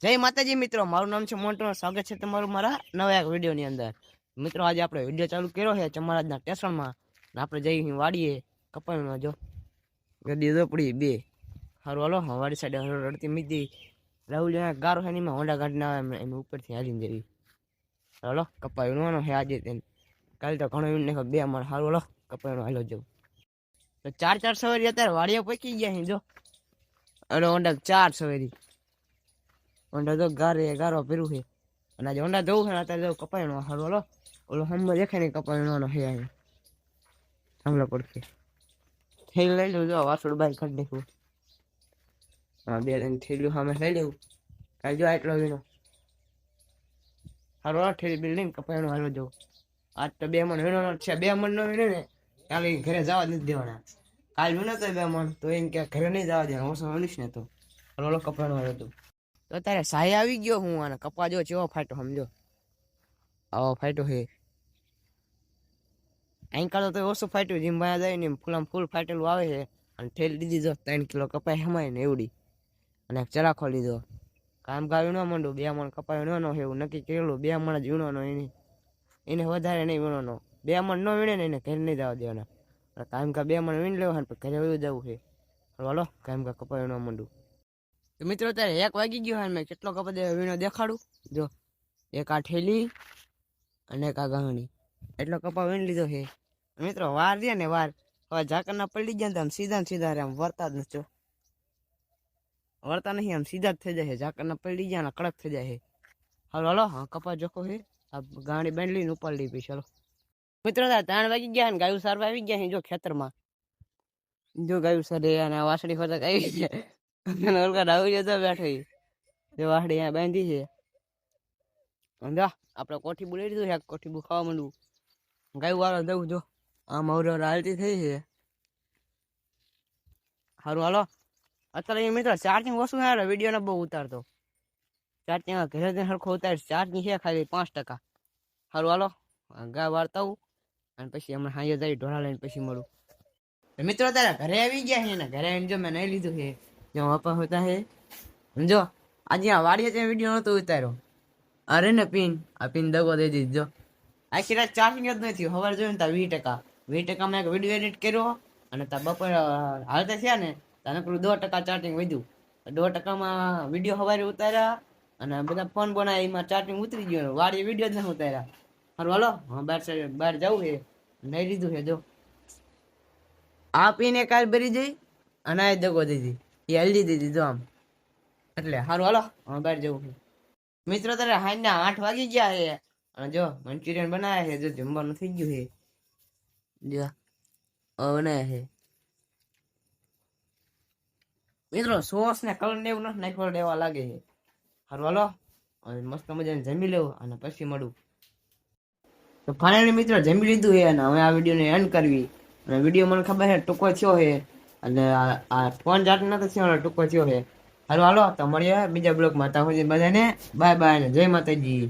જય માતાજી મિત્રો, મારું નામ છે મોન્ટુ. સ્વાગત છે તમારું મારા નવા એક વિડીયોની અંદર. મિત્રો, આજે આપણે વિડીયો ચાલુ કર્યો છે ચમારાજના સ્ટેશનમાં. આપણે જઈ વાડીએ કપાવીમાં જો ગડી દો પડી બે સારું હાલો. વાડી સાઈડ રડતી મીધી રાહુલ ગારો છે એમાં હોંડા ગાડી ના આવે એમ ઉપરથી હાલીને જવી. હાલો કપાવીનો છે આજે તેને. કાલે તો ઘણો ને બે અમારે સારું હાલો કપાવીનો હાલો જવું. તો 4 સવારી અત્યારે વાડીએ પકી ગયા છે જો. અરે હોંડા 4 સવારી હોંડા તો ગારો ભેરું છે. અને આજે હોંડા જવું છે અત્યારે જવું કપાયણો હારું હાલો. ઓલો હમણાં દેખાય નહીં કપાયણો છે અહીંયા હમણાં પડશે થેલી લઈ લઉં. જો વાસોડ બાય કાઢી નાખ્યું. હા, બે થેલીઓ સામે લઈ લેવું. કાલે જો આટલો વીણો હારું હાલો. થેલી બિલ લઈને કપાયણો હાલો જવું. આજ તો 2 મણ વીણો છે. 2 મણ નો વીણે ને કાલે ઘરે જવા નથી દેવાના. કાલ વીણો તો 2 મણ તો એમ કે ઘરે નહીં જવા દેવાના. ઓછો વીણીશ ને તો હાલો હાલો કપાયણો હાલો તું. તો અત્યારે સાય આવી ગયો હું આને કપા જો ચેવો ફાટો સમજો. આવો ફાટો છે. આંકાળો તો ઓછું ફાટ્યું જીમ ભાયા જાય ને ફૂલ ફાટેલું આવે છે. અને ઠેલ દીધી જો 3 કિલો કપાઈ હમાય ને એવડી. અને એક ચરાખો લીધો. કામ વીણવા માંડું. 2 મણ કપાઈ વીણવાનો છે એવું નક્કી કરેલું. 2 મણ જ વીણવાનો એને વધારે નહીં વીણવાનો. 2 મણ ન વીણે ને એને ઘરે નહીં જવા દેવાના. કામ 2 મણ વીણ લેવા ને ઘરે વયું જવું છે. હાલો કામ કપાઈ વીણવા માંડું. તો મિત્રો, અત્યારે 1 વાગી ગયો. મેં કેટલો કપા વીણો દેખાડું જો. એક આ ઠેલી અને એક આ ગાહણી એટલો કપા વીણી લીધો છે. મિત્રો, વાર રહ્યા ને વાર હવે ઝાકરના પડી ગયા ને આમ સીધા રે આમ વરતા જ નથી. વરતા નહીં આમ સીધા જ થઈ જાય. ઝાકરના પડી ગયા ને કડક થઈ જાય. હાલો હાલો. હા, કપા જોખો છે. આ ગાડી બાંધી લઈને ઉપાડી લઈ પછી ચાલો. મિત્રો, 3 વાગી ગયા ને ગાયું સારવા આવી ગયા છે જો ખેતરમાં. જો ગાયું સરે અને વાસળી ફરક આવી છે. ઓલકા રાહુલ જતો બેઠો જો વાસળી અહીંયા બાંધી છે. આપણે કોઠી બોલાવી દીધું છે. કોઠી બુ ખાવા માંડવું. ગાયું વાળો જવું જો. આમ અવરો હાલતી થઈ છે. સારું હાલો. અત્યારે મિત્રો ચાર્જિંગ ઓછું છે. વિડીયો ને બહુ ઉતારતો. ચાર્જિંગ ઘરે સરખો ઉતારીશ. ચાર્જિંગ છે ખાલી 5%. સારું હાલો. ગા વાળતા હું અને પછી હમણાં હાજર જઈ ઢોળા લઈને પછી મળું. મિત્રો, અત્યારે ઘરે આવી ગયા છે ને ઘરે આવીને જો મેં નહીં લીધું છે. જો વાપા હોતા છે સમજો. આજે આ વાડીએ ત્યાં વિડીયો નહોતો ઉતાર્યો. અરે ને આ પિન દગો દઈ દીધો. આખી રાત ચાર્જિંગ જ નથી. સવારે જોયું ને ત્યાં 20%. 20%માં એક વિડીયો એડિટ કર્યો અને ત્યાં બપોર હાલતા થયા ને ત્યાં પેલું 2% ચાર્જિંગ વધ્યું. 2%માં વિડીયો સવારે ઉતાર્યા અને બધા ફોન બનાવ્યા. એમાં ચાર્જિંગ ઉતરી ગયું. વાડી વિડીયો જ નથી ઉતાર્યા. સારું હાલો. હા, બહાર જવું છે નહીં લીધું છે જો. આ પીને કાલ ભરી જઈ અને આ દગો દીધી એ હલ્દી દીધી જો આમ. એટલે સારું હાલો. હા, બહાર જવું છે. મિત્રો, તારે હાઈના 8 વાગી ગયા છે અને જો મંચુરિયન બનાવ્યા છે. જો જમવાનું થઈ ગયું છે. જો બનાવ્યા છે. મિત્રો, સોસ ને કલર ને એવું નથી નાખવા દેવા લાગે છે. સારું હાલો. મસ્ત મજાને જમી લેવું અને પછી મળું. તો ફાઇનલી મિત્રો જમી લીધું છે અને હવે આ વિડીયોને એન્ડ કરવી. અને વિડીયો મને ખબર છે ટૂંકો થયો છે અને આ ફોન જાત નતો થયો ટૂંકો થયો છે. હાલો હાલો. તો મળીએ બીજા બ્લોગમાં. ત્યાં સુધી બધાને બાય બાય અને જય માતાજી.